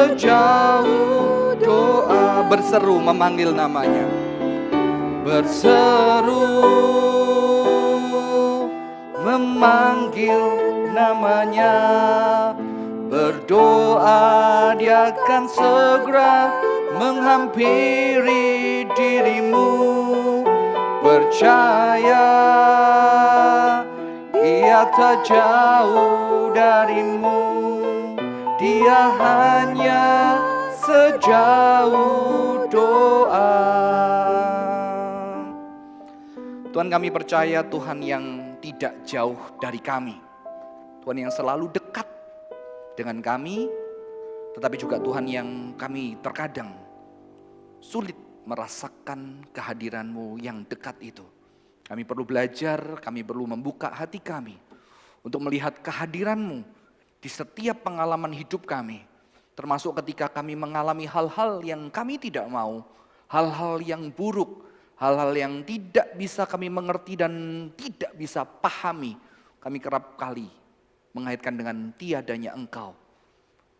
sejauh doa. Berseru memanggil namanya. Berseru memanggil namanya. Berdoa dia akan segera menghampiri dirimu. Percaya dia tak jauh darimu. Dia hanya sejauh doa. Tuhan, kami percaya Tuhan yang tidak jauh dari kami. Tuhan yang selalu dekat dengan kami, tetapi juga Tuhan yang kami terkadang sulit merasakan kehadiran-Mu yang dekat itu. Kami perlu belajar, kami perlu membuka hati kami untuk melihat kehadiran-Mu di setiap pengalaman hidup kami. Termasuk ketika kami mengalami hal-hal yang kami tidak mau, hal-hal yang buruk, hal-hal yang tidak bisa kami mengerti dan tidak bisa pahami. Kami kerap kali mengaitkan dengan tiadanya Engkau,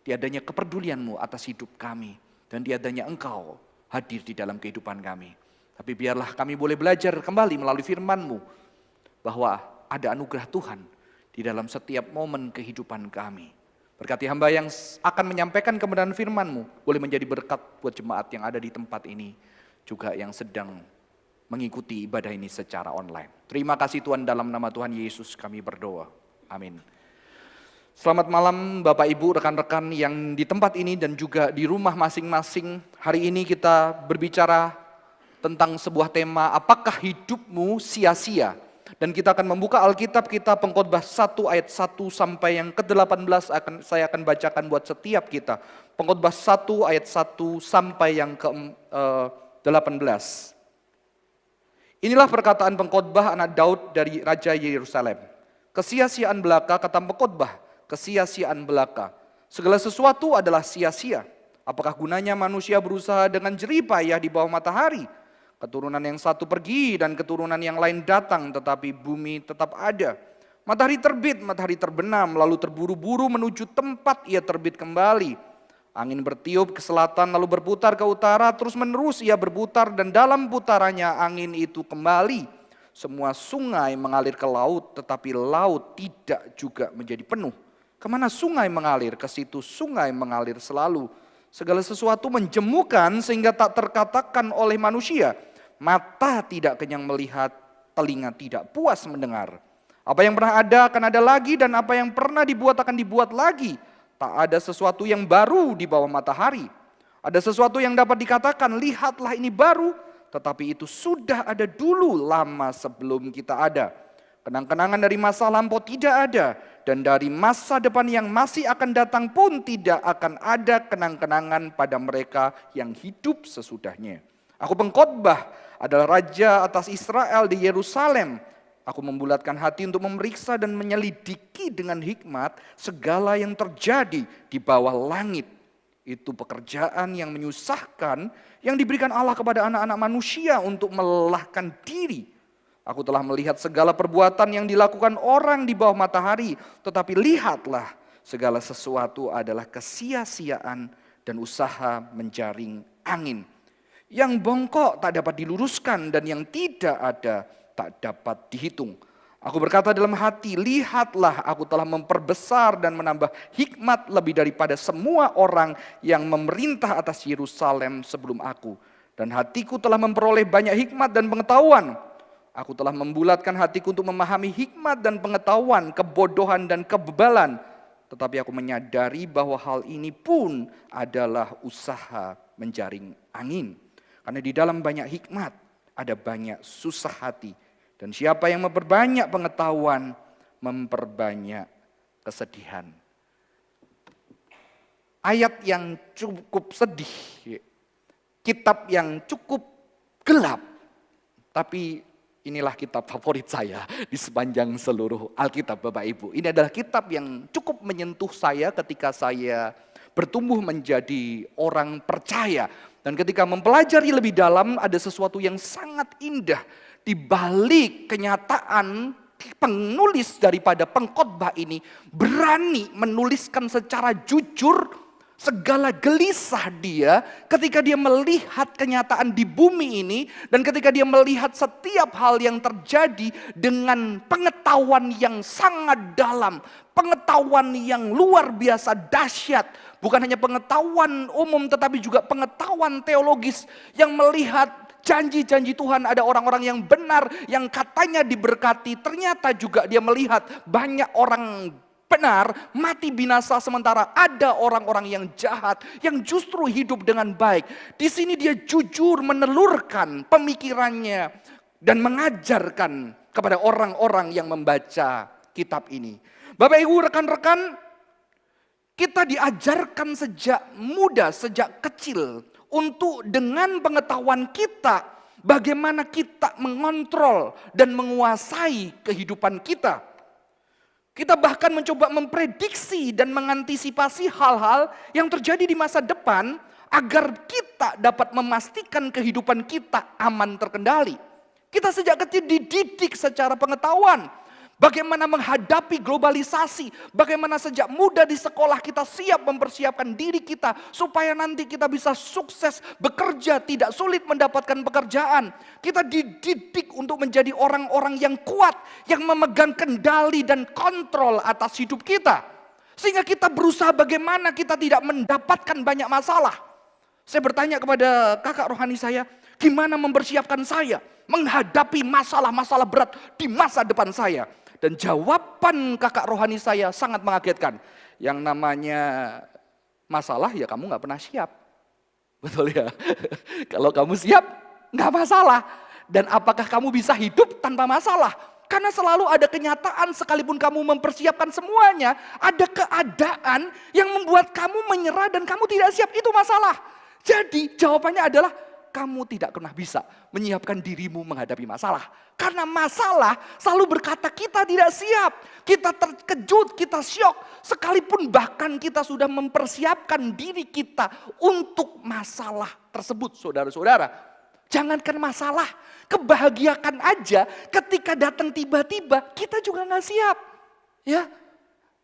tiadanya kepedulian-Mu atas hidup kami, dan tiadanya Engkau hadir di dalam kehidupan kami. Tapi biarlah kami boleh belajar kembali melalui firman-Mu bahwa ada anugerah Tuhan di dalam setiap momen kehidupan kami. Berkati hamba yang akan menyampaikan kebenaran firman-Mu, boleh menjadi berkat buat jemaat yang ada di tempat ini, juga yang sedang mengikuti ibadah ini secara online. Terima kasih Tuhan, dalam nama Tuhan Yesus kami berdoa. Amin. Selamat malam Bapak Ibu, rekan-rekan yang di tempat ini dan juga di rumah masing-masing. Hari ini kita berbicara tentang sebuah tema, apakah hidupmu sia-sia? Dan kita akan membuka Alkitab kita, Pengkhotbah 1 ayat 1 sampai yang ke-18 saya akan bacakan buat setiap kita. Pengkhotbah 1 ayat 1 sampai yang ke-18. Inilah perkataan pengkhotbah anak Daud dari Raja Yerusalem. Kesia-siaan belaka, kata pengkhotbah, kesia-siaan belaka. Segala sesuatu adalah sia-sia. Apakah gunanya manusia berusaha dengan jerih payah di bawah matahari? Keturunan yang satu pergi dan keturunan yang lain datang, tetapi bumi tetap ada. Matahari terbit, matahari terbenam, lalu terburu-buru menuju tempat ia terbit kembali. Angin bertiup ke selatan lalu berputar ke utara, terus menerus ia berputar dan dalam putarannya angin itu kembali. Semua sungai mengalir ke laut, tetapi laut tidak juga menjadi penuh. Kemana sungai mengalir, ke situ sungai mengalir selalu. Segala sesuatu menjemukan sehingga tak terkatakan oleh manusia. Mata tidak kenyang melihat, telinga tidak puas mendengar. Apa yang pernah ada akan ada lagi, dan apa yang pernah dibuat akan dibuat lagi. Tak ada sesuatu yang baru di bawah matahari. Ada sesuatu yang dapat dikatakan, lihatlah ini baru, tetapi itu sudah ada dulu lama sebelum kita ada. Kenang-kenangan dari masa lampau tidak ada, dan dari masa depan yang masih akan datang pun tidak akan ada kenang-kenangan pada mereka yang hidup sesudahnya. Aku pengkhotbah adalah raja atas Israel di Yerusalem. Aku membulatkan hati untuk memeriksa dan menyelidiki dengan hikmat segala yang terjadi di bawah langit. Itu pekerjaan yang menyusahkan yang diberikan Allah kepada anak-anak manusia untuk melelahkan diri. Aku telah melihat segala perbuatan yang dilakukan orang di bawah matahari, tetapi lihatlah, segala sesuatu adalah kesia-siaan dan usaha menjaring angin. Yang bongkok tak dapat diluruskan dan yang tidak ada tak dapat dihitung. Aku berkata dalam hati, lihatlah aku telah memperbesar dan menambah hikmat lebih daripada semua orang yang memerintah atas Yerusalem sebelum aku. Dan hatiku telah memperoleh banyak hikmat dan pengetahuan. Aku telah membulatkan hatiku untuk memahami hikmat dan pengetahuan, kebodohan dan kebebalan. Tetapi aku menyadari bahwa hal ini pun adalah usaha menjaring angin. Karena di dalam banyak hikmat ada banyak susah hati. Dan siapa yang memperbanyak pengetahuan, memperbanyak kesedihan. Ayat yang cukup sedih, kitab yang cukup gelap, tapi inilah kitab favorit saya di sepanjang seluruh Alkitab Bapak Ibu. Ini adalah kitab yang cukup menyentuh saya ketika saya bertumbuh menjadi orang percaya. Dan ketika mempelajari lebih dalam ada sesuatu yang sangat indah di balik kenyataan penulis daripada pengkhotbah ini berani menuliskan secara jujur segala gelisah dia ketika dia melihat kenyataan di bumi ini dan ketika dia melihat setiap hal yang terjadi dengan pengetahuan yang sangat dalam, pengetahuan yang luar biasa dahsyat, bukan hanya pengetahuan umum tetapi juga pengetahuan teologis yang melihat janji-janji Tuhan, ada orang-orang yang benar yang katanya diberkati, ternyata juga dia melihat banyak orang benar mati binasa sementara ada orang-orang yang jahat yang justru hidup dengan baik. Di sini dia jujur menelurkan pemikirannya dan mengajarkan kepada orang-orang yang membaca kitab ini. Bapak Ibu, rekan-rekan, kita diajarkan sejak muda, sejak kecil untuk dengan pengetahuan kita bagaimana kita mengontrol dan menguasai kehidupan kita. Kita bahkan mencoba memprediksi dan mengantisipasi hal-hal yang terjadi di masa depan agar kita dapat memastikan kehidupan kita aman terkendali. Kita sejak kecil dididik secara pengetahuan. Bagaimana menghadapi globalisasi, bagaimana sejak muda di sekolah kita siap mempersiapkan diri kita supaya nanti kita bisa sukses bekerja, tidak sulit mendapatkan pekerjaan. Kita dididik untuk menjadi orang-orang yang kuat, yang memegang kendali dan kontrol atas hidup kita. Sehingga kita berusaha bagaimana kita tidak mendapatkan banyak masalah. Saya bertanya kepada kakak rohani saya, gimana mempersiapkan saya menghadapi masalah-masalah berat di masa depan saya. Dan jawaban kakak rohani saya sangat mengagetkan. Yang namanya masalah ya kamu gak pernah siap. Betul ya? Kalau kamu siap gak masalah. Dan apakah kamu bisa hidup tanpa masalah? Karena selalu ada kenyataan sekalipun kamu mempersiapkan semuanya. Ada keadaan yang membuat kamu menyerah dan kamu tidak siap, itu masalah. Jadi jawabannya adalah kamu tidak pernah bisa menyiapkan dirimu menghadapi masalah. Karena masalah selalu berkata kita tidak siap. Kita terkejut, kita syok. Sekalipun bahkan kita sudah mempersiapkan diri kita untuk masalah tersebut, saudara-saudara. Jangankan masalah, kebahagiaan aja ketika datang tiba-tiba kita juga gak siap. Ya,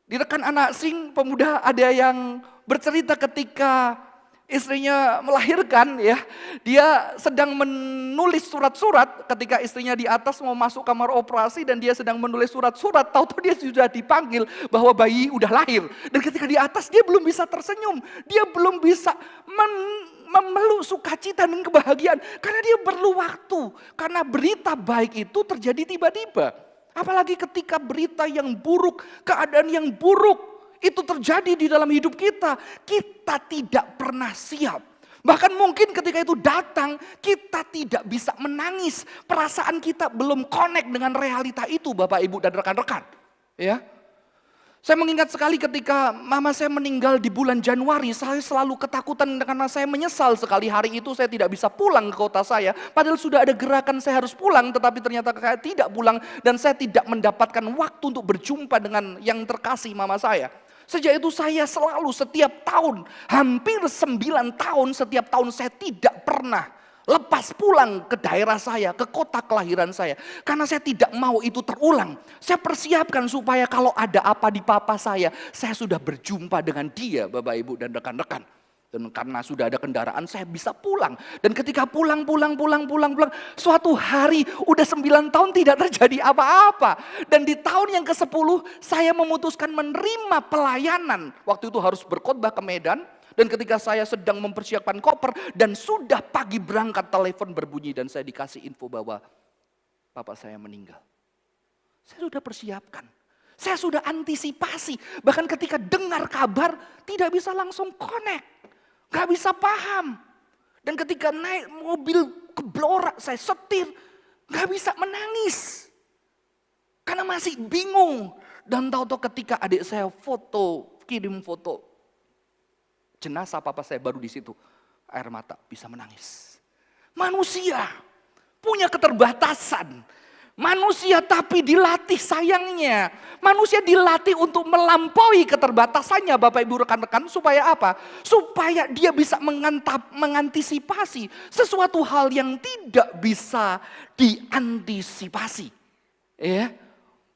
di rekan anak sing pemuda ada yang bercerita ketika istrinya melahirkan, ya, dia sedang menulis surat-surat ketika istrinya di atas mau masuk kamar operasi dan dia sedang menulis surat-surat, tahu-tahu dia sudah dipanggil bahwa bayi udah lahir. Dan ketika di atas dia belum bisa tersenyum, dia belum bisa memeluk sukacita dan kebahagiaan karena dia perlu waktu. Karena berita baik itu terjadi tiba-tiba. Apalagi ketika berita yang buruk, keadaan yang buruk itu terjadi di dalam hidup kita, kita tidak pernah siap. Bahkan mungkin ketika itu datang, kita tidak bisa menangis. Perasaan kita belum connect dengan realita itu, Bapak, Ibu, dan rekan-rekan. Ya, saya mengingat sekali ketika mama saya meninggal di bulan Januari, saya selalu ketakutan karena saya menyesal sekali hari itu saya tidak bisa pulang ke kota saya. Padahal sudah ada gerakan saya harus pulang, tetapi ternyata saya tidak pulang dan saya tidak mendapatkan waktu untuk berjumpa dengan yang terkasih mama saya. Sejak itu saya selalu setiap tahun, hampir 9 tahun, setiap tahun saya tidak pernah lepas pulang ke daerah saya, ke kota kelahiran saya. Karena saya tidak mau itu terulang. Saya persiapkan supaya kalau ada apa di papa saya sudah berjumpa dengan dia, Bapak, Ibu, dan rekan-rekan. Dan karena sudah ada kendaraan saya bisa pulang. Dan ketika pulang, suatu hari udah 9 tahun tidak terjadi apa-apa. Dan di tahun yang ke-10 saya memutuskan menerima pelayanan. Waktu itu harus berkhotbah ke Medan. Dan ketika saya sedang mempersiapkan koper dan sudah pagi berangkat, telepon berbunyi dan saya dikasih info bahwa bapak saya meninggal. Saya sudah persiapkan. Saya sudah antisipasi. Bahkan ketika dengar kabar tidak bisa langsung connect. Gak bisa paham. Dan ketika naik mobil keblora, saya setir, gak bisa menangis. Karena masih bingung. Dan tahu-tahu ketika adik saya kirim foto jenazah papa saya, baru di situ air mata bisa menangis. Manusia punya keterbatasan. Manusia tapi dilatih sayangnya. Manusia dilatih untuk melampaui keterbatasannya, Bapak, Ibu, rekan-rekan. Supaya apa? Supaya dia bisa mengantisipasi sesuatu hal yang tidak bisa diantisipasi. Ya.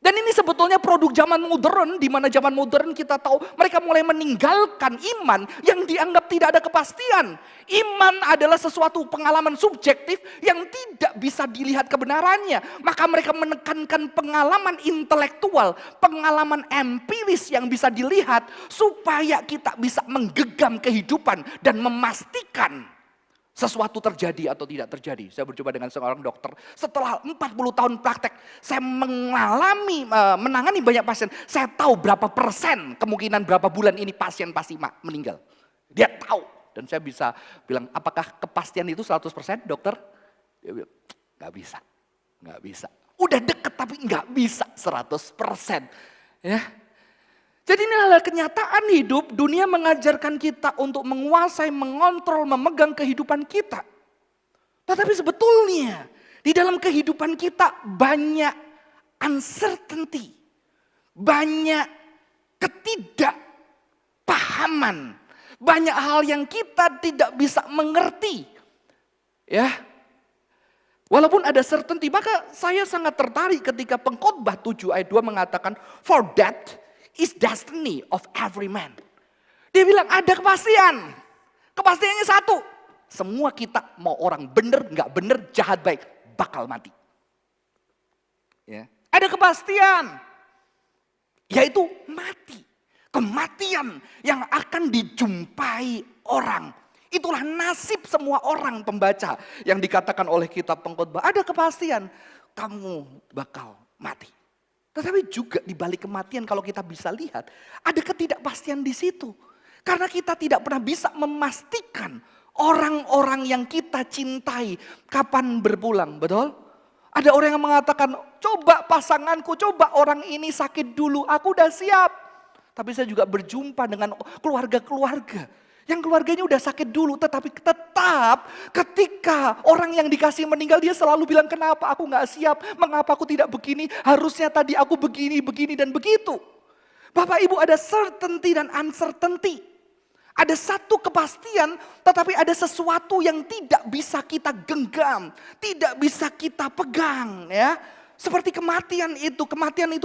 Dan ini sebetulnya produk zaman modern, di mana zaman modern kita tahu mereka mulai meninggalkan iman yang dianggap tidak ada kepastian. Iman adalah sesuatu pengalaman subjektif yang tidak bisa dilihat kebenarannya. Maka mereka menekankan pengalaman intelektual, pengalaman empiris yang bisa dilihat supaya kita bisa menggenggam kehidupan dan memastikan sesuatu terjadi atau tidak terjadi. Saya berjumpa dengan seorang dokter. Setelah 40 tahun praktek, saya menangani banyak pasien. Saya tahu berapa persen kemungkinan berapa bulan ini pasien pasti meninggal. Dia tahu. Dan saya bisa bilang, apakah kepastian itu 100% dokter? Dia bilang, gak bisa. Gak bisa. Udah deket tapi gak bisa 100%. Ya. Jadi ini adalah kenyataan hidup, dunia mengajarkan kita untuk menguasai, mengontrol, memegang kehidupan kita. Tetapi sebetulnya di dalam kehidupan kita banyak uncertainty, banyak ketidakpahaman, banyak hal yang kita tidak bisa mengerti. Ya. Walaupun ada certainty, maka saya sangat tertarik ketika Pengkhotbah 7 ayat 2 mengatakan, for that is destiny of every man. Dia bilang ada kepastian. Kepastiannya satu. Semua kita mau orang benar, nggak benar, jahat baik, bakal mati. Ya. Ada kepastian. Yaitu mati. Kematian yang akan dijumpai orang. Itulah nasib semua orang pembaca yang dikatakan oleh kitab Pengkhotbah. Ada kepastian kamu bakal mati. Tetapi juga di balik kematian kalau kita bisa lihat ada ketidakpastian di situ. Karena kita tidak pernah bisa memastikan orang-orang yang kita cintai kapan berpulang, betul? Ada orang yang mengatakan, coba pasanganku, coba orang ini sakit dulu, aku udah siap. Tapi saya juga berjumpa dengan keluarga-keluarga yang keluarganya udah sakit dulu, tetapi tetap ketika orang yang dikasih meninggal dia selalu bilang, kenapa aku gak siap, mengapa aku tidak begini, harusnya tadi aku begini, begini dan begitu. Bapak Ibu, ada certainty dan uncertainty. Ada satu kepastian, tetapi ada sesuatu yang tidak bisa kita genggam, tidak bisa kita pegang, ya. Seperti kematian itu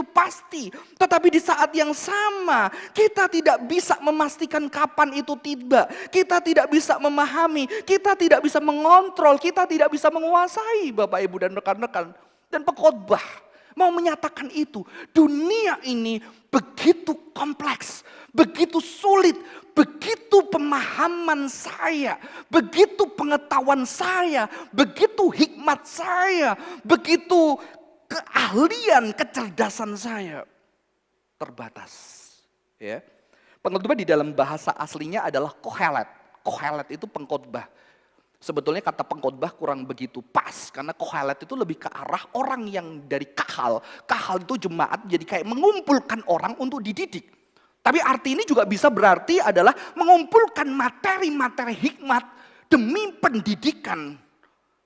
pasti. Tetapi di saat yang sama, kita tidak bisa memastikan kapan itu tiba. Kita tidak bisa memahami, kita tidak bisa mengontrol, kita tidak bisa menguasai, Bapak Ibu dan rekan-rekan. Dan Pengkhotbah mau menyatakan itu. Dunia ini begitu kompleks, begitu sulit, begitu pemahaman saya, begitu pengetahuan saya, begitu hikmat saya, begitu keahlian, kecerdasan saya terbatas. Ya. Pengkhotbah di dalam bahasa aslinya adalah Kohelet. Kohelet itu pengkhotbah. Sebetulnya kata pengkhotbah kurang begitu pas. Karena Kohelet itu lebih ke arah orang yang dari kahal. Kahal itu jemaat, jadi kayak mengumpulkan orang untuk dididik. Tapi arti ini juga bisa berarti adalah mengumpulkan materi-materi hikmat demi pendidikan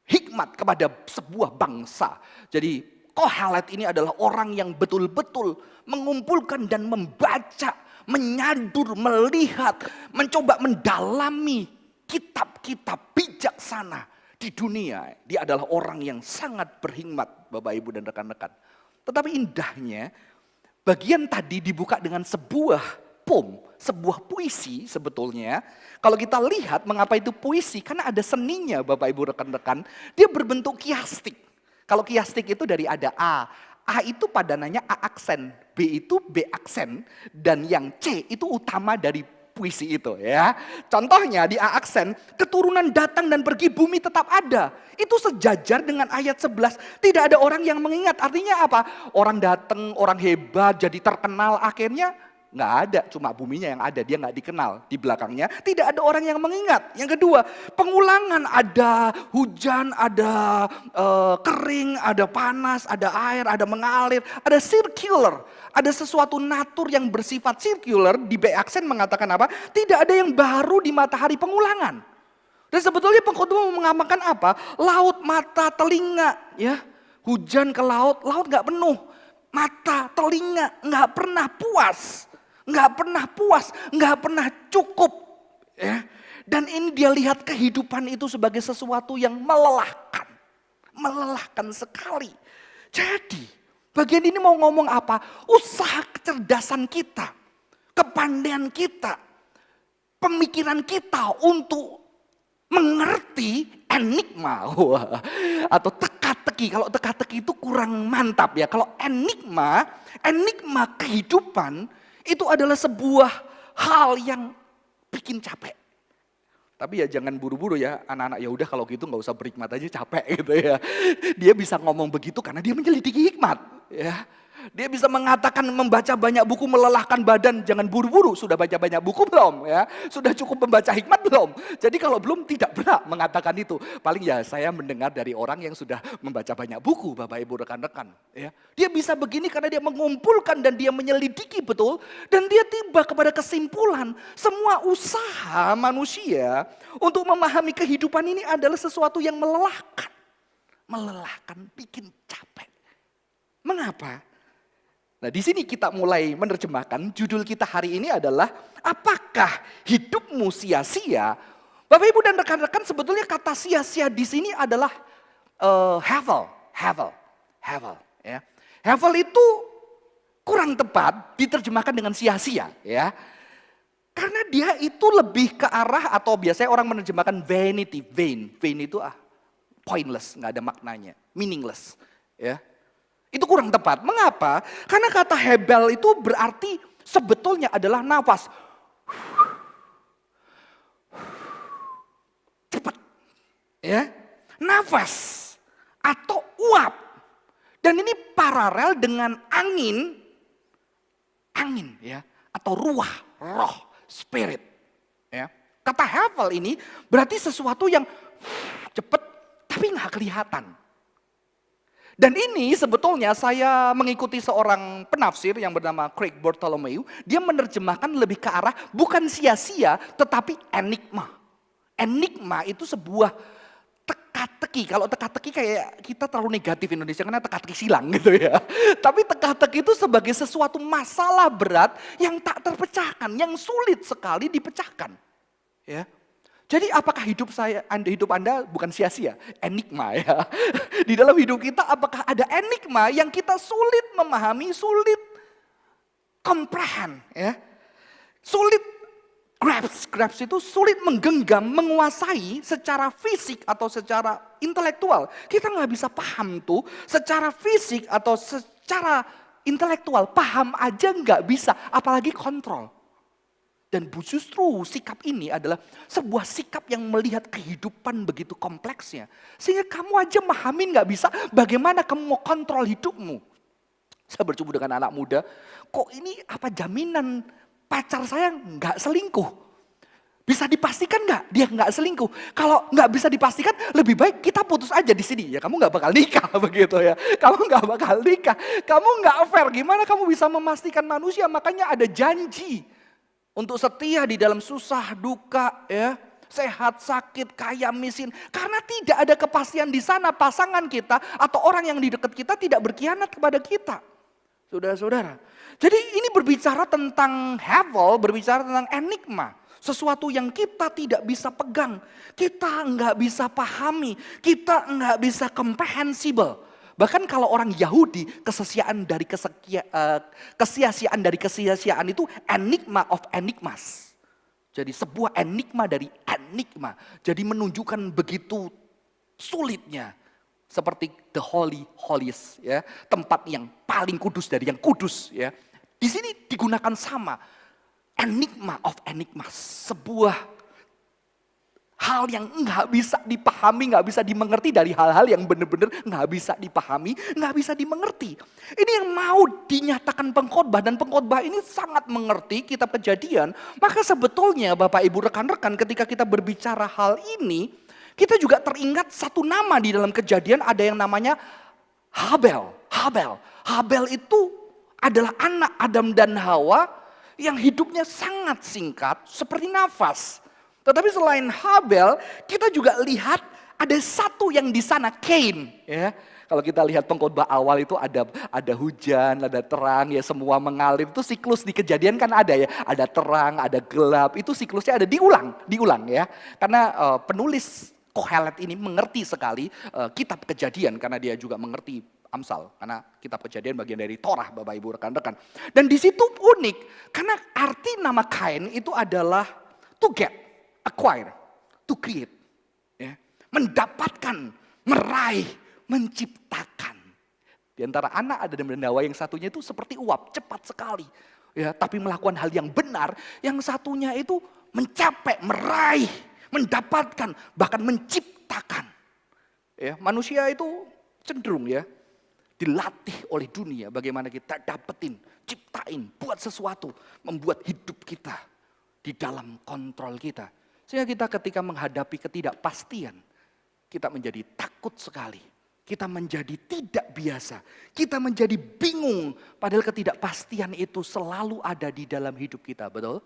hikmat kepada sebuah bangsa. Jadi Kohelet ini adalah orang yang betul-betul mengumpulkan dan membaca, menyadur, melihat, mencoba mendalami kitab-kitab bijaksana di dunia. Dia adalah orang yang sangat berhikmat, Bapak Ibu dan rekan-rekan. Tetapi indahnya, bagian tadi dibuka dengan sebuah poem, sebuah puisi sebetulnya. Kalau kita lihat mengapa itu puisi, karena ada seninya Bapak Ibu rekan-rekan, dia berbentuk kiastik. Kalau kiastik itu dari ada A. A itu padanannya A aksen, B itu B aksen, dan yang C itu utama dari puisi itu ya. Contohnya di A aksen, keturunan datang dan pergi bumi tetap ada. Itu sejajar dengan ayat 11. Tidak ada orang yang mengingat. Artinya apa? Orang datang, orang hebat, jadi terkenal, akhirnya nggak ada, cuma buminya yang ada, dia nggak dikenal. Di belakangnya tidak ada orang yang mengingat. Yang kedua, pengulangan, ada hujan, ada kering, ada panas, ada air, ada mengalir, ada circular, ada sesuatu natur yang bersifat circular. Di B aksen mengatakan apa? Tidak ada yang baru di matahari, pengulangan. Dan sebetulnya Pengkhotbah mengamalkan apa? Laut, mata, telinga, ya. Hujan ke laut, laut nggak penuh. Mata, telinga nggak pernah puas. Nggak pernah puas, nggak pernah cukup. Ya. Dan ini dia lihat kehidupan itu sebagai sesuatu yang melelahkan. Melelahkan sekali. Jadi Bagian ini mau ngomong apa? Usaha kecerdasan kita, kepandaian kita, pemikiran kita untuk mengerti enigma. Atau teka-teki. Kalau teka-teki itu kurang mantap ya. Kalau enigma kehidupan itu adalah sebuah hal yang bikin capek. Tapi ya jangan buru-buru ya, anak-anak ya udah kalau gitu nggak usah berhikmat aja, capek gitu ya. Dia bisa ngomong begitu karena dia menyelidiki hikmat ya. Dia bisa mengatakan membaca banyak buku melelahkan badan, jangan buru-buru. Sudah baca banyak buku belum ya? Sudah cukup membaca hikmat belum? Jadi kalau belum tidak berhak mengatakan itu. Paling ya saya mendengar dari orang yang sudah membaca banyak buku, Bapak Ibu rekan-rekan ya. Dia bisa begini karena dia mengumpulkan dan dia menyelidiki betul dan dia tiba kepada kesimpulan semua usaha manusia untuk memahami kehidupan ini adalah sesuatu yang melelahkan. Melelahkan, bikin capek. Mengapa? Nah, di sini kita mulai menerjemahkan. Judul kita hari ini adalah apakah hidupmu sia-sia? Bapak Ibu dan rekan-rekan, sebetulnya kata sia-sia di sini adalah havel ya. Havel itu kurang tepat diterjemahkan dengan sia-sia ya. Karena dia itu lebih ke arah atau biasanya orang menerjemahkan vanity, vain. Vain itu pointless, nggak ada maknanya, meaningless ya. Itu kurang tepat. Mengapa? Karena kata hebel itu berarti sebetulnya adalah nafas. Cepat. Ya. Nafas atau uap. Dan ini paralel dengan angin ya, atau ruah, roh, spirit. Ya. Kata hebel ini berarti sesuatu yang cepat tapi nggak kelihatan. Dan ini sebetulnya saya mengikuti seorang penafsir yang bernama Craig Bartholomew. Dia menerjemahkan lebih ke arah bukan sia-sia tetapi enigma. Enigma itu sebuah teka-teki. Kalau teka-teki kayak kita terlalu negatif Indonesia karena teka-teki silang gitu ya. Tapi teka-teki itu sebagai sesuatu masalah berat yang tak terpecahkan. Yang sulit sekali dipecahkan. Ya. Jadi apakah hidup Anda bukan sia-sia? Enigma ya. Di dalam hidup kita apakah ada enigma yang kita sulit memahami, sulit comprehend ya. Sulit grasp itu sulit menggenggam, menguasai secara fisik atau secara intelektual. Kita nggak bisa paham tuh secara fisik atau secara intelektual. Paham aja nggak bisa, apalagi kontrol. Dan justru sikap ini adalah sebuah sikap yang melihat kehidupan begitu kompleksnya. Sehingga kamu aja memahami gak bisa bagaimana kamu mau kontrol hidupmu. Saya berjumpa dengan anak muda, kok ini apa jaminan pacar saya gak selingkuh? Bisa dipastikan gak dia gak selingkuh? Kalau gak bisa dipastikan lebih baik kita putus aja di sini. Ya kamu gak bakal nikah begitu ya. Kamu gak bakal nikah, kamu gak fair. Gimana kamu bisa memastikan manusia? Makanya ada janji. Untuk setia di dalam susah, duka, ya, sehat, sakit, kaya, miskin. Karena tidak ada kepastian di sana pasangan kita atau orang yang di dekat kita tidak berkhianat kepada kita. Saudara-saudara. Jadi ini berbicara tentang havel, berbicara tentang enigma. Sesuatu yang kita tidak bisa pegang. Kita nggak bisa pahami. Kita nggak bisa comprehensible. Bahkan kalau orang Yahudi, kesia-siaan dari kesia-siaan itu enigma of enigmas. Jadi sebuah enigma dari enigma. Jadi menunjukkan begitu sulitnya. Seperti the holy holies ya, tempat yang paling kudus dari yang kudus ya. Di sini digunakan sama enigma of enigmas, sebuah hal yang nggak bisa dipahami, nggak bisa dimengerti dari hal-hal yang benar-benar nggak bisa dipahami, nggak bisa dimengerti. Ini yang mau dinyatakan pengkhotbah dan pengkhotbah ini sangat mengerti kitab Kejadian. Maka sebetulnya Bapak Ibu rekan-rekan ketika kita berbicara hal ini, kita juga teringat satu nama di dalam Kejadian ada yang namanya Habel. Habel itu adalah anak Adam dan Hawa yang hidupnya sangat singkat seperti nafas. Tetapi selain Habel, kita juga lihat ada satu yang di sana, Cain. Ya, kalau kita lihat pengkhotbah awal itu ada hujan, ada terang, ya semua mengalir. Itu siklus di Kejadian kan ada ya, ada terang, ada gelap. Itu siklusnya ada diulang ya. Karena penulis Kohelet ini mengerti sekali kitab Kejadian karena dia juga mengerti Amsal, karena kitab Kejadian bagian dari Torah, Bapak Ibu rekan-rekan. Dan di situ unik, karena arti nama Kain itu adalah to get, acquire, to create. Ya. Mendapatkan, meraih, menciptakan. Di antara anak ada dan mendawa, yang satunya itu seperti uap, cepat sekali. Ya, tapi melakukan hal yang benar, yang satunya itu mencapai, meraih, mendapatkan, bahkan menciptakan. Ya, manusia itu cenderung ya dilatih oleh dunia bagaimana kita dapetin, ciptain, buat sesuatu, membuat hidup kita di dalam kontrol kita. Sehingga kita ketika menghadapi ketidakpastian, kita menjadi takut sekali. Kita menjadi tidak biasa, kita menjadi bingung, padahal ketidakpastian itu selalu ada di dalam hidup kita, betul?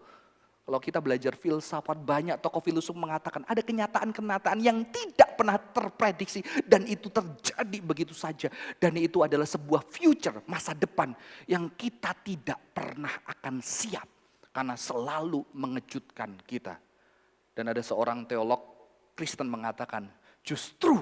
Kalau kita belajar filsafat, banyak tokoh filsuf mengatakan ada kenyataan-kenyataan yang tidak pernah terprediksi dan itu terjadi begitu saja. Dan itu adalah sebuah future, masa depan yang kita tidak pernah akan siap karena selalu mengejutkan kita. Dan ada seorang teolog Kristen mengatakan justru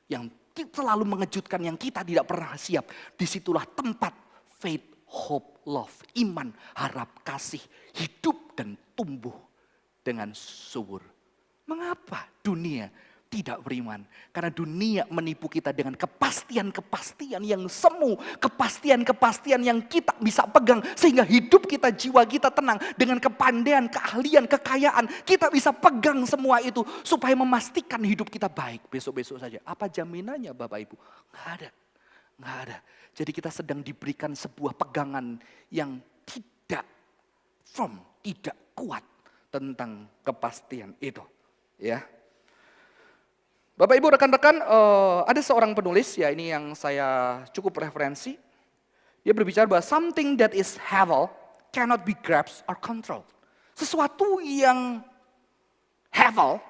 yang selalu mengejutkan yang kita tidak pernah siap, disitulah tempat faith, hope, love, iman, harap, kasih, hidup dan tumbuh dengan subur. Mengapa dunia tidak beriman? Karena dunia menipu kita dengan kepastian-kepastian yang semu, kepastian-kepastian yang kita bisa pegang sehingga hidup kita, jiwa kita tenang dengan kepandaian, keahlian, kekayaan. Kita bisa pegang semua itu supaya memastikan hidup kita baik besok-besok saja. Apa jaminannya Bapak Ibu? Nggak ada. Nggak ada. Jadi kita sedang diberikan sebuah pegangan yang tidak firm, tidak kuat tentang kepastian itu. Ya. Bapak Ibu rekan-rekan, ada seorang penulis, ya ini yang saya cukup referensi. Dia berbicara bahwa something that is hevel cannot be grasped or controlled. Sesuatu yang hevel,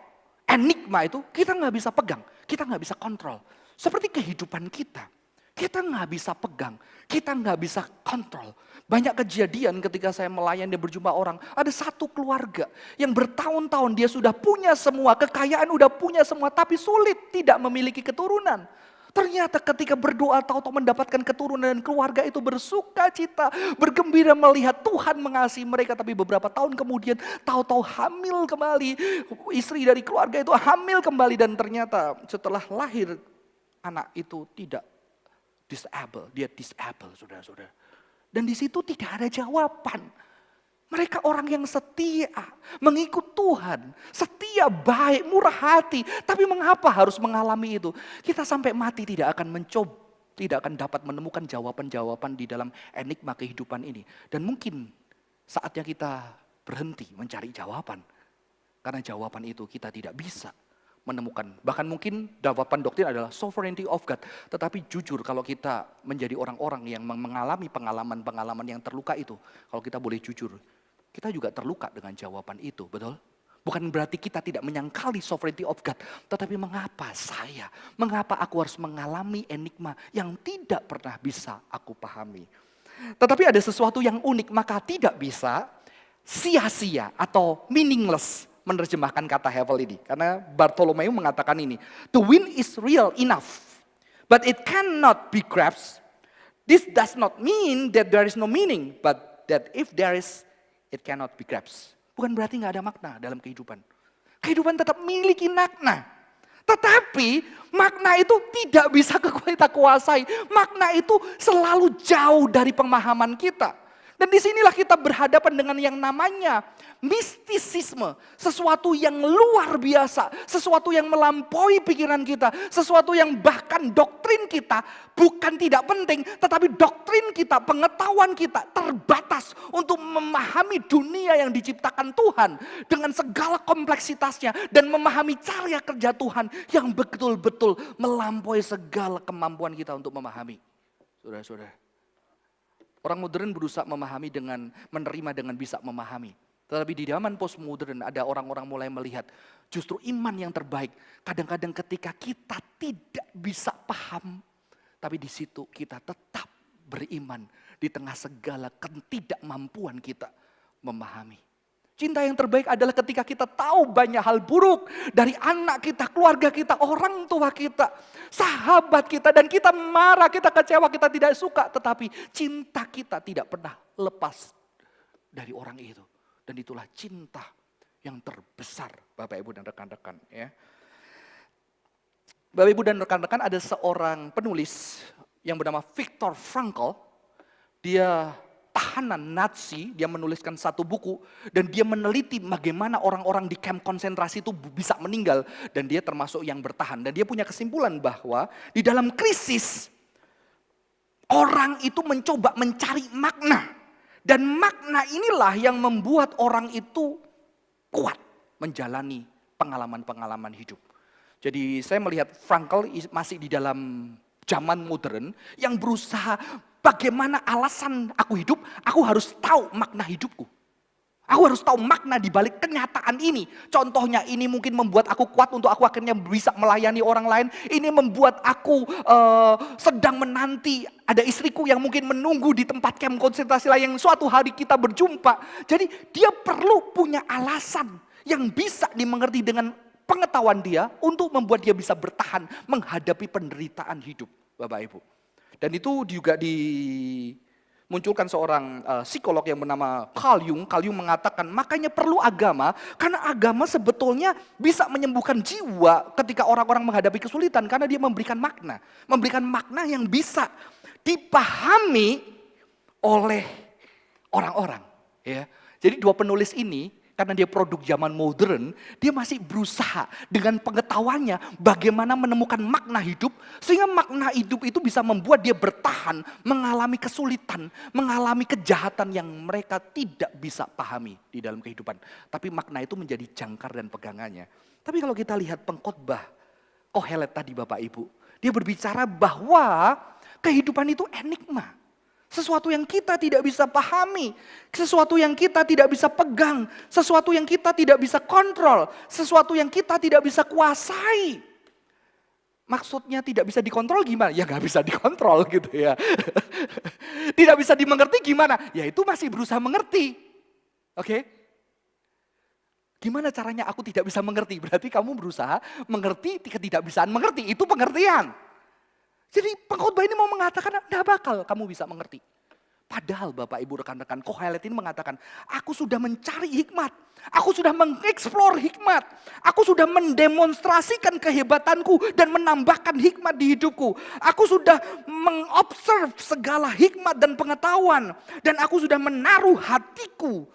enigma itu kita nggak bisa pegang, kita nggak bisa kontrol. Seperti kehidupan kita. Kita nggak bisa pegang, kita nggak bisa kontrol. Banyak kejadian ketika saya melayani dan berjumpa orang. Ada satu keluarga yang bertahun-tahun dia sudah punya semua, kekayaan udah punya semua. Tapi sulit tidak memiliki keturunan. Ternyata ketika berdoa tahu-tahu mendapatkan keturunan dan keluarga itu bersuka cita, bergembira melihat Tuhan mengasihi mereka. Tapi beberapa tahun kemudian tahu-tahu hamil kembali. Istri dari keluarga itu hamil kembali dan ternyata setelah lahir anak itu tidak disable, dia disable, saudara-saudara. Dan di situ tidak ada jawaban. Mereka orang yang setia, mengikut Tuhan, setia, baik, murah hati. Tapi mengapa harus mengalami itu? Kita sampai mati tidak akan mencoba, tidak akan dapat menemukan jawaban-jawaban di dalam enigma kehidupan ini. Dan mungkin saatnya kita berhenti mencari jawaban. Karena jawaban itu kita tidak bisa menemukan. Bahkan mungkin jawaban doktrin adalah sovereignty of God. Tetapi jujur kalau kita menjadi orang-orang yang mengalami pengalaman-pengalaman yang terluka itu. Kalau kita boleh jujur, kita juga terluka dengan jawaban itu, betul? Bukan berarti kita tidak menyangkali sovereignty of God. Tetapi mengapa saya, mengapa aku harus mengalami enigma yang tidak pernah bisa aku pahami. Tetapi ada sesuatu yang unik, maka tidak bisa sia-sia atau meaningless menerjemahkan kata hevel ini. Karena Bartholomew mengatakan ini. The wind is real enough, but it cannot be grasped. This does not mean that there is no meaning, but that if there is, it cannot be grasped. Bukan berarti gak ada makna dalam kehidupan. Kehidupan tetap memiliki makna. Tetapi makna itu tidak bisa kita kuasai. Makna itu selalu jauh dari pemahaman kita. Dan disinilah kita berhadapan dengan yang namanya mistisisme. Sesuatu yang luar biasa. Sesuatu yang melampaui pikiran kita. Sesuatu yang bahkan doktrin kita bukan tidak penting. Tetapi doktrin kita, pengetahuan kita terbatas untuk memahami dunia yang diciptakan Tuhan. Dengan segala kompleksitasnya. Dan memahami cara kerja Tuhan yang betul-betul melampaui segala kemampuan kita untuk memahami. Saudara-saudara. Orang modern berusaha memahami dengan, menerima dengan bisa memahami. Tetapi di zaman postmodern ada orang-orang mulai melihat justru iman yang terbaik. Kadang-kadang ketika kita tidak bisa paham, tapi di situ kita tetap beriman di tengah segala ketidakmampuan kita memahami. Cinta yang terbaik adalah ketika kita tahu banyak hal buruk dari anak kita, keluarga kita, orang tua kita, sahabat kita, dan kita marah, kita kecewa, kita tidak suka. Tetapi cinta kita tidak pernah lepas dari orang itu. Dan itulah cinta yang terbesar, Bapak Ibu dan rekan-rekan. Ya. Bapak Ibu dan rekan-rekan, ada seorang penulis yang bernama Viktor Frankl. Dia tahanan Nazi, dia menuliskan satu buku dan dia meneliti bagaimana orang-orang di kamp konsentrasi itu bisa meninggal dan dia termasuk yang bertahan. Dan dia punya kesimpulan bahwa di dalam krisis orang itu mencoba mencari makna dan makna inilah yang membuat orang itu kuat menjalani pengalaman-pengalaman hidup. Jadi saya melihat Frankl masih di dalam zaman modern yang berusaha bagaimana alasan aku hidup, aku harus tahu makna hidupku. Aku harus tahu makna di balik kenyataan ini. Contohnya ini mungkin membuat aku kuat untuk aku akhirnya bisa melayani orang lain. Ini membuat aku sedang menanti ada istriku yang mungkin menunggu di tempat kamp konsentrasi lain yang suatu hari kita berjumpa. Jadi dia perlu punya alasan yang bisa dimengerti dengan pengetahuan dia untuk membuat dia bisa bertahan menghadapi penderitaan hidup, Bapak Ibu. Dan itu juga dimunculkan seorang psikolog yang bernama Carl Jung. Carl Jung mengatakan makanya perlu agama, karena agama sebetulnya bisa menyembuhkan jiwa ketika orang-orang menghadapi kesulitan. Karena dia memberikan makna yang bisa dipahami oleh orang-orang. Ya. Jadi dua penulis ini, karena dia produk zaman modern, dia masih berusaha dengan pengetahuannya bagaimana menemukan makna hidup. Sehingga makna hidup itu bisa membuat dia bertahan, mengalami kesulitan, mengalami kejahatan yang mereka tidak bisa pahami di dalam kehidupan. Tapi makna itu menjadi jangkar dan pegangannya. Tapi kalau kita lihat pengkhotbah Kohelet tadi Bapak Ibu, dia berbicara bahwa kehidupan itu enigma. Sesuatu yang kita tidak bisa pahami, sesuatu yang kita tidak bisa pegang, sesuatu yang kita tidak bisa kontrol, sesuatu yang kita tidak bisa kuasai. Maksudnya tidak bisa dikontrol gimana? Ya nggak bisa dikontrol gitu ya. Tidak bisa dimengerti gimana? Ya itu masih berusaha mengerti. Oke? Gimana caranya aku tidak bisa mengerti? Berarti kamu berusaha mengerti ketidakbisaan mengerti. Itu pengertian. Jadi pengkhotbah ini mau mengatakan tidak bakal kamu bisa mengerti. Padahal Bapak Ibu rekan-rekan Kohelet ini mengatakan, aku sudah mencari hikmat. Aku sudah mengeksplor hikmat. Aku sudah mendemonstrasikan kehebatanku dan menambahkan hikmat di hidupku. Aku sudah mengobserv segala hikmat dan pengetahuan. Dan aku sudah menaruh hatiku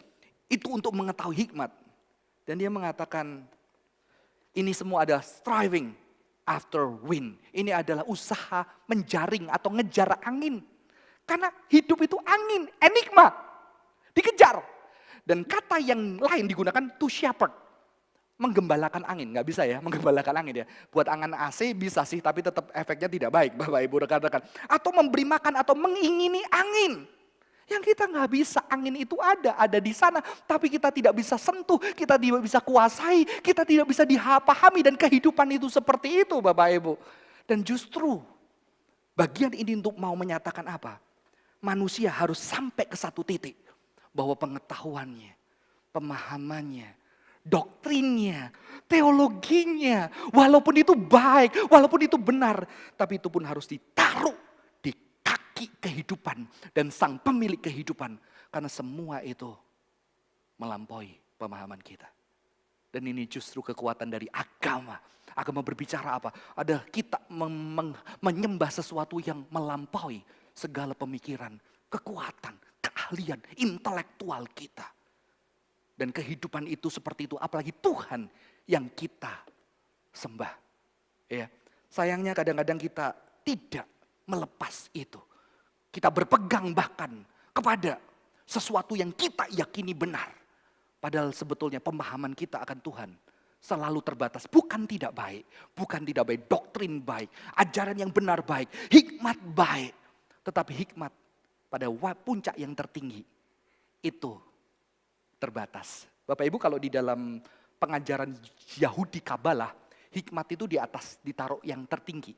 itu untuk mengetahui hikmat. Dan dia mengatakan, ini semua adalah striving after wind. Ini adalah usaha menjaring atau ngejar angin. Karena hidup itu angin, enigma. Dikejar. Dan kata yang lain digunakan to shepherd. Menggembalakan angin, nggak bisa ya menggembalakan angin ya. Buat angan AC bisa sih, tapi tetap efeknya tidak baik Bapak Ibu rekan-rekan. Atau memberi makan atau mengingini angin. Yang kita nggak bisa, angin itu ada di sana. Tapi kita tidak bisa sentuh, kita tidak bisa kuasai, kita tidak bisa dipahami. Dan kehidupan itu seperti itu Bapak Ibu. Dan justru bagian ini untuk mau menyatakan apa? Manusia harus sampai ke satu titik. Bahwa pengetahuannya, pemahamannya, doktrinnya, teologinya. Walaupun itu baik, walaupun itu benar. Tapi itu pun harus ditaruh kehidupan dan sang pemilik kehidupan, karena semua itu melampaui pemahaman kita. Dan ini justru kekuatan dari agama. Agama berbicara apa? Ada kita menyembah sesuatu yang melampaui segala pemikiran, kekuatan, keahlian, intelektual kita. Dan kehidupan itu seperti itu, apalagi Tuhan yang kita sembah. Ya, sayangnya kadang-kadang kita tidak melepas itu. Kita berpegang bahkan kepada sesuatu yang kita yakini benar. Padahal sebetulnya pemahaman kita akan Tuhan selalu terbatas. Bukan tidak baik, doktrin baik, ajaran yang benar baik, hikmat baik. Tetapi hikmat pada puncak yang tertinggi itu terbatas. Bapak Ibu kalau di dalam pengajaran Yahudi Kabalah, hikmat itu di atas ditaruh yang tertinggi.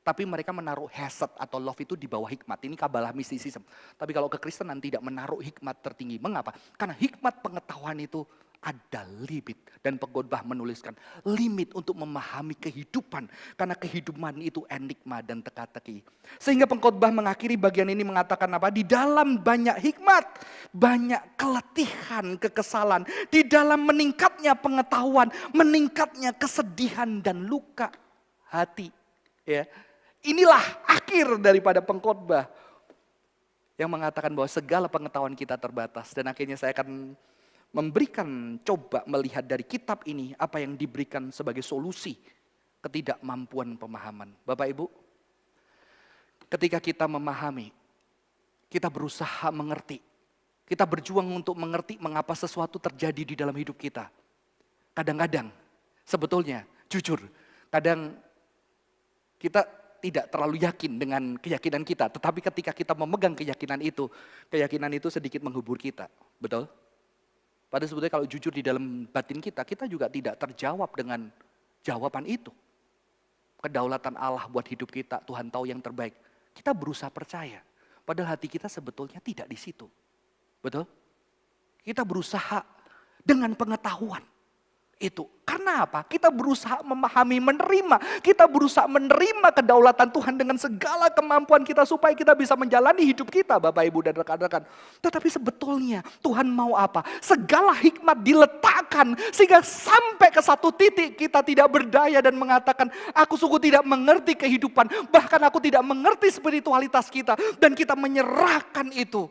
Tapi mereka menaruh hesed atau love itu di bawah hikmat. Ini kabalah mistisism. Tapi kalau kekristenan tidak menaruh hikmat tertinggi. Mengapa? Karena hikmat pengetahuan itu ada limit. Dan pengkhotbah menuliskan limit untuk memahami kehidupan. Karena kehidupan itu enigma dan teka-teki. Sehingga pengkhotbah mengakhiri bagian ini mengatakan apa? Di dalam banyak hikmat, banyak keletihan, kekesalan. Di dalam meningkatnya pengetahuan, meningkatnya kesedihan dan luka hati. Ya. Inilah akhir daripada pengkhotbah yang mengatakan bahwa segala pengetahuan kita terbatas. Dan akhirnya saya akan memberikan, coba melihat dari kitab ini apa yang diberikan sebagai solusi ketidakmampuan pemahaman. Bapak Ibu, ketika kita memahami, kita berusaha mengerti, kita berjuang untuk mengerti mengapa sesuatu terjadi di dalam hidup kita. Kadang-kadang, sebetulnya, jujur, kadang kita tidak terlalu yakin dengan keyakinan kita. Tetapi ketika kita memegang keyakinan itu sedikit menghibur kita. Betul? Padahal sebetulnya kalau jujur di dalam batin kita, kita juga tidak terjawab dengan jawaban itu. Kedaulatan Allah buat hidup kita, Tuhan tahu yang terbaik. Kita berusaha percaya. Padahal hati kita sebetulnya tidak di situ. Betul? Kita berusaha dengan pengetahuan. Itu. Karena apa? Kita berusaha memahami, menerima. Kita berusaha menerima kedaulatan Tuhan dengan segala kemampuan kita supaya kita bisa menjalani hidup kita, Bapak Ibu dan rekan-rekan. Tetapi sebetulnya Tuhan mau apa? Segala hikmat diletakkan sehingga sampai ke satu titik kita tidak berdaya dan mengatakan, aku sungguh tidak mengerti kehidupan. Bahkan aku tidak mengerti spiritualitas kita. Dan kita menyerahkan itu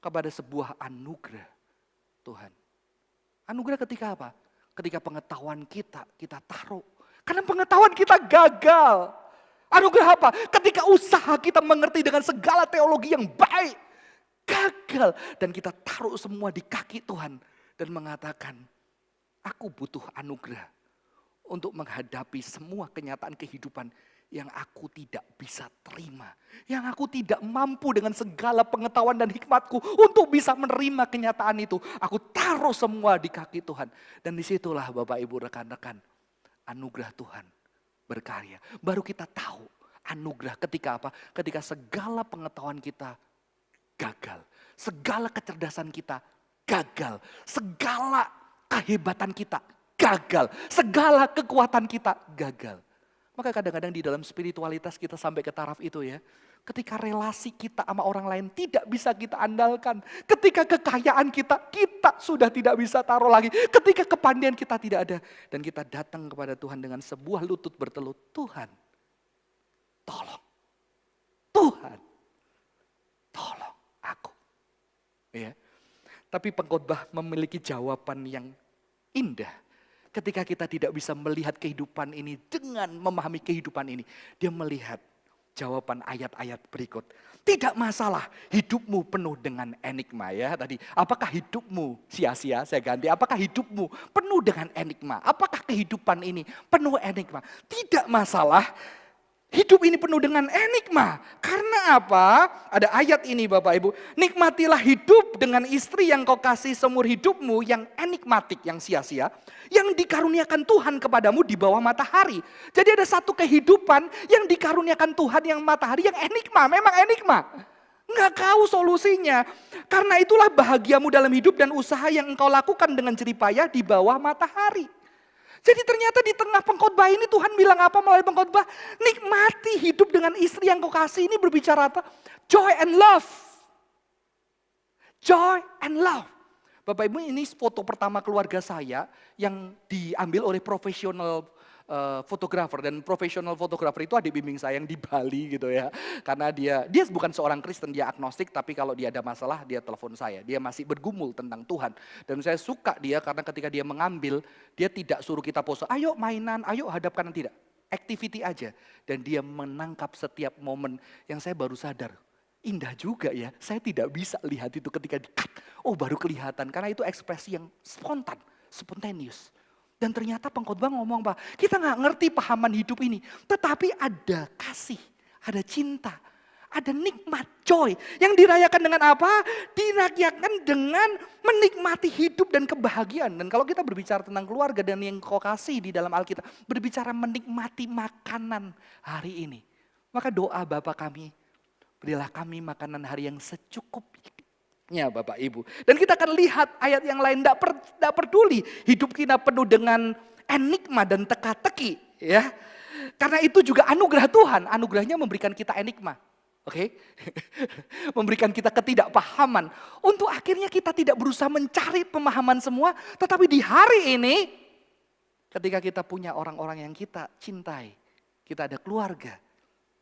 kepada sebuah anugerah Tuhan. Anugerah ketika apa? Ketika pengetahuan kita taruh. Karena pengetahuan kita gagal. Anugerah apa? Ketika usaha kita mengerti dengan segala teologi yang baik. Gagal. Dan kita taruh semua di kaki Tuhan. Dan mengatakan, aku butuh anugerah. Untuk menghadapi semua kenyataan kehidupan yang aku tidak bisa terima. Yang aku tidak mampu dengan segala pengetahuan dan hikmatku untuk bisa menerima kenyataan itu. Aku taruh semua di kaki Tuhan. Dan disitulah Bapak Ibu rekan-rekan, anugerah Tuhan berkarya. Baru kita tahu anugerah ketika apa? Ketika segala pengetahuan kita gagal. Segala kecerdasan kita gagal. Segala kehebatan kita gagal. Segala kekuatan kita gagal. Maka kadang-kadang di dalam spiritualitas kita sampai ke taraf itu ya. Ketika relasi kita sama orang lain tidak bisa kita andalkan. Ketika kekayaan kita sudah tidak bisa taruh lagi. Ketika kepandaian kita tidak ada. Dan kita datang kepada Tuhan dengan sebuah lutut bertelut. Tuhan, tolong. Tuhan, tolong aku. Ya. Tapi pengkhotbah memiliki jawaban yang indah. Ketika kita tidak bisa melihat kehidupan ini dengan memahami kehidupan ini. Dia melihat jawaban ayat-ayat berikut. Tidak masalah hidupmu penuh dengan enigma ya. Tadi, apakah hidupmu sia-sia? Saya ganti, apakah hidupmu penuh dengan enigma? Apakah kehidupan ini penuh enigma? Tidak masalah. Hidup ini penuh dengan enigma. Karena apa? Ada ayat ini Bapak Ibu. Nikmatilah hidup dengan istri yang kau kasih seumur hidupmu yang enigmatik, yang sia-sia. Yang dikaruniakan Tuhan kepadamu di bawah matahari. Jadi ada satu kehidupan yang dikaruniakan Tuhan yang matahari yang enigma. Memang enigma. Nggak tahu solusinya. Karena itulah bahagiamu dalam hidup dan usaha yang engkau lakukan dengan jeripayah di bawah matahari. Jadi ternyata di tengah pengkhotbah ini Tuhan bilang apa melalui pengkhotbah? Nikmati hidup dengan istri yang kau kasih ini berbicara apa? Joy and love. Joy and love. Bapak Ibu, ini foto pertama keluarga saya yang diambil oleh profesional fotografer. Dan profesional fotografer itu adik bimbing saya yang di Bali gitu ya. Karena dia bukan seorang Kristen, dia agnostik. Tapi kalau dia ada masalah dia telepon saya. Dia masih bergumul tentang Tuhan. Dan saya suka dia karena ketika dia mengambil, dia tidak suruh kita pose, ayo mainan, ayo hadap kanan, tidak. Activity aja. Dan dia menangkap setiap momen yang saya baru sadar. Indah juga ya, saya tidak bisa lihat itu ketika di-cut. Oh baru kelihatan, karena itu ekspresi yang spontan, spontaneous. Dan ternyata pengkhotbah ngomong Pak, kita gak ngerti pahaman hidup ini. Tetapi ada kasih, ada cinta, ada nikmat, joy. Yang dirayakan dengan apa? Dirayakan dengan menikmati hidup dan kebahagiaan. Dan kalau kita berbicara tentang keluarga dan yang kau kasih di dalam Alkitab, berbicara menikmati makanan hari ini. Maka doa Bapa kami, berilah kami makanan hari yang secukupnya Bapak Ibu. Dan kita akan lihat ayat yang lain, tidak peduli hidup kita penuh dengan enigma dan teka-teki. Ya. Karena itu juga anugerah Tuhan, anugerahnya memberikan kita enigma. Oke, memberikan kita ketidakpahaman. Untuk akhirnya kita tidak berusaha mencari pemahaman semua, tetapi di hari ini, ketika kita punya orang-orang yang kita cintai, kita ada keluarga,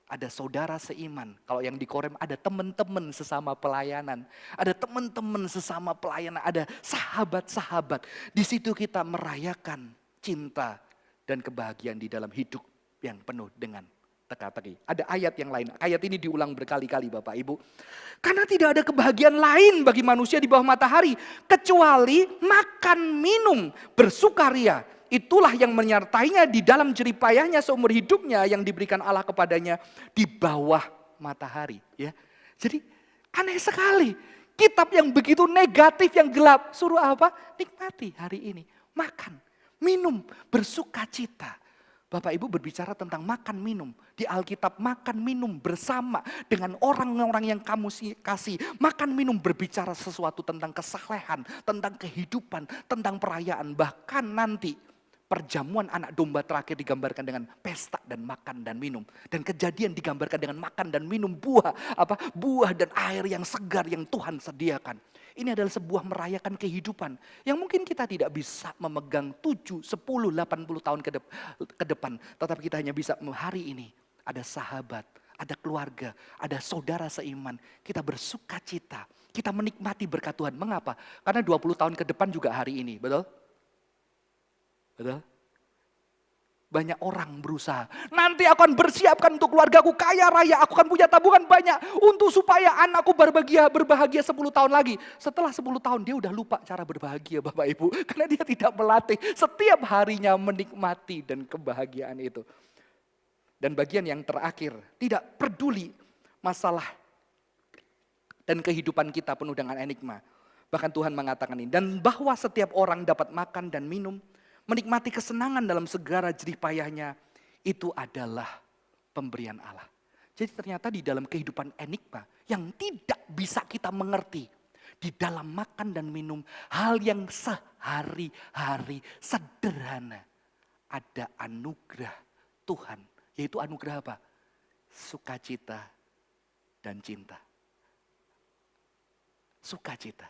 ada saudara seiman. Kalau yang di Korem ada teman-teman sesama pelayanan. Ada teman-teman sesama pelayanan. Ada sahabat-sahabat. Di situ kita merayakan cinta dan kebahagiaan di dalam hidup yang penuh dengan teka-teki. Ada ayat yang lain. Ayat ini diulang berkali-kali Bapak Ibu. Karena tidak ada kebahagiaan lain bagi manusia di bawah matahari. Kecuali makan minum bersukaria. Itulah yang menyertainya di dalam jeripayahnya seumur hidupnya yang diberikan Allah kepadanya di bawah matahari. Ya, jadi aneh sekali. Kitab yang begitu negatif, yang gelap. Suruh apa? Nikmati hari ini. Makan, minum, bersukacita. Bapak Ibu berbicara tentang makan minum. Di Alkitab makan minum bersama dengan orang-orang yang kamu kasih. Makan minum berbicara sesuatu tentang kesalehan, tentang kehidupan, tentang perayaan. Bahkan nanti perjamuan anak domba terakhir digambarkan dengan pesta dan makan dan minum. Dan kejadian digambarkan dengan makan dan minum buah dan air yang segar yang Tuhan sediakan. Ini adalah sebuah merayakan kehidupan yang mungkin kita tidak bisa memegang 7, 10, 80 tahun ke depan. Tetapi kita hanya bisa hari ini ada sahabat, ada keluarga, ada saudara seiman. Kita bersuka cita, kita menikmati berkat Tuhan. Mengapa? Karena 20 tahun ke depan juga hari ini, betul? Betul? Banyak orang berusaha. Nanti aku akan bersiapkan untuk keluargaku kaya raya. Aku akan punya tabungan banyak. Untuk supaya anakku berbahagia 10 tahun lagi. Setelah 10 tahun dia udah lupa cara berbahagia Bapak Ibu. Karena dia tidak melatih setiap harinya menikmati dan kebahagiaan itu. Dan bagian yang terakhir. Tidak peduli masalah dan kehidupan kita penuh dengan enigma. Bahkan Tuhan mengatakan ini. Dan bahwa setiap orang dapat makan dan minum. Menikmati kesenangan dalam segala jerih payahnya, itu adalah pemberian Allah. Jadi ternyata di dalam kehidupan enigma yang tidak bisa kita mengerti. Di dalam makan dan minum, hal yang sehari-hari sederhana. Ada anugerah Tuhan, yaitu anugerah apa? Sukacita dan cinta. Sukacita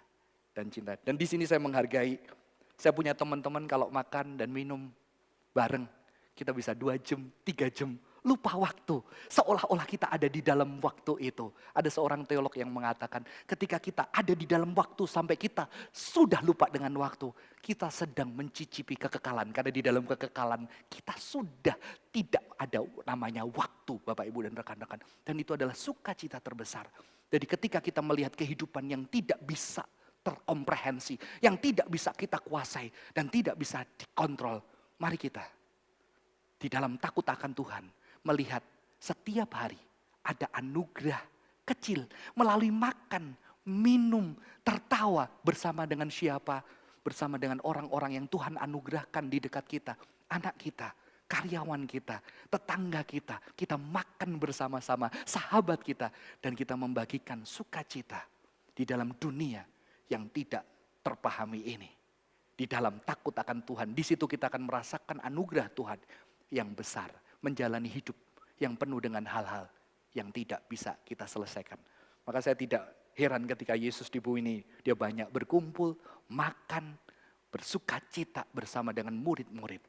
dan cinta. Dan di sini saya menghargai. Saya punya teman-teman kalau makan dan minum bareng. Kita bisa 2 jam, 3 jam. Lupa waktu. Seolah-olah kita ada di dalam waktu itu. Ada seorang teolog yang mengatakan ketika kita ada di dalam waktu sampai kita sudah lupa dengan waktu. Kita sedang mencicipi kekekalan. Karena di dalam kekekalan kita sudah tidak ada namanya waktu Bapak Ibu dan rekan-rekan. Dan itu adalah sukacita terbesar. Jadi ketika kita melihat kehidupan yang tidak bisa terkomprehensi, yang tidak bisa kita kuasai dan tidak bisa dikontrol. Mari kita di dalam takut akan Tuhan melihat setiap hari ada anugerah kecil melalui makan, minum, tertawa bersama dengan siapa? Bersama dengan orang-orang yang Tuhan anugerahkan di dekat kita, anak kita, karyawan kita, tetangga kita. Kita makan bersama-sama, sahabat kita, dan kita membagikan sukacita di dalam dunia yang tidak terpahami ini. Di dalam takut akan Tuhan, di situ kita akan merasakan anugerah Tuhan yang besar. Menjalani hidup yang penuh dengan hal-hal yang tidak bisa kita selesaikan. Maka saya tidak heran ketika Yesus di bumi ini, dia banyak berkumpul, makan, bersukacita bersama dengan murid-murid.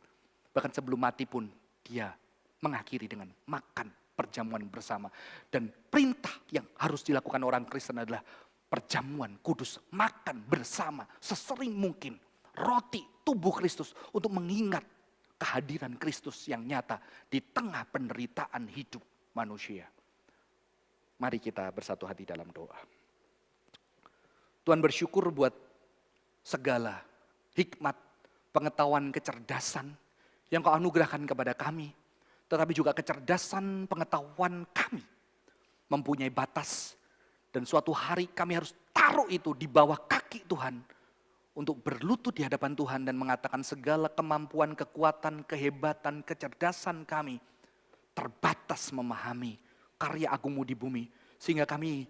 Bahkan sebelum mati pun dia mengakhiri dengan makan perjamuan bersama. Dan perintah yang harus dilakukan orang Kristen adalah perjamuan kudus, makan bersama sesering mungkin roti tubuh Kristus untuk mengingat kehadiran Kristus yang nyata di tengah penderitaan hidup manusia. Mari kita bersatu hati dalam doa. Tuhan bersyukur buat segala hikmat, pengetahuan, kecerdasan yang Kau anugerahkan kepada kami. Tetapi juga kecerdasan pengetahuan kami mempunyai batas. Dan suatu hari kami harus taruh itu di bawah kaki Tuhan. Untuk berlutut di hadapan Tuhan dan mengatakan segala kemampuan, kekuatan, kehebatan, kecerdasan kami terbatas memahami karya agungmu di bumi. Sehingga kami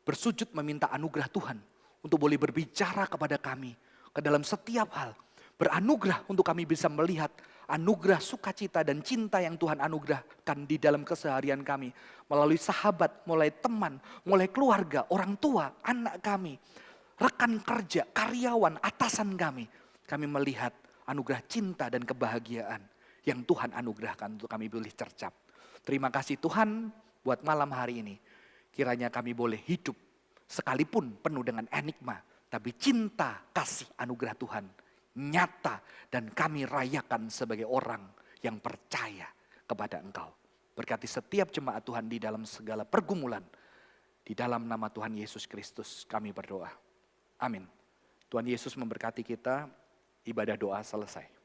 bersujud meminta anugerah Tuhan untuk boleh berbicara kepada kami ke dalam setiap hal. Beranugerah untuk kami bisa melihat anugerah sukacita dan cinta yang Tuhan anugerahkan di dalam keseharian kami. Melalui sahabat, mulai teman, mulai keluarga, orang tua, anak kami, rekan kerja, karyawan, atasan kami. Kami melihat anugerah cinta dan kebahagiaan yang Tuhan anugerahkan untuk kami boleh cercap. Terima kasih Tuhan buat malam hari ini. Kiranya kami boleh hidup sekalipun penuh dengan enigma, tapi cinta, kasih, anugerah Tuhan nyata dan kami rayakan sebagai orang yang percaya kepada Engkau. Berkati setiap jemaat Tuhan di dalam segala pergumulan. Di dalam nama Tuhan Yesus Kristus kami berdoa. Amin. Tuhan Yesus memberkati kita, ibadah doa selesai.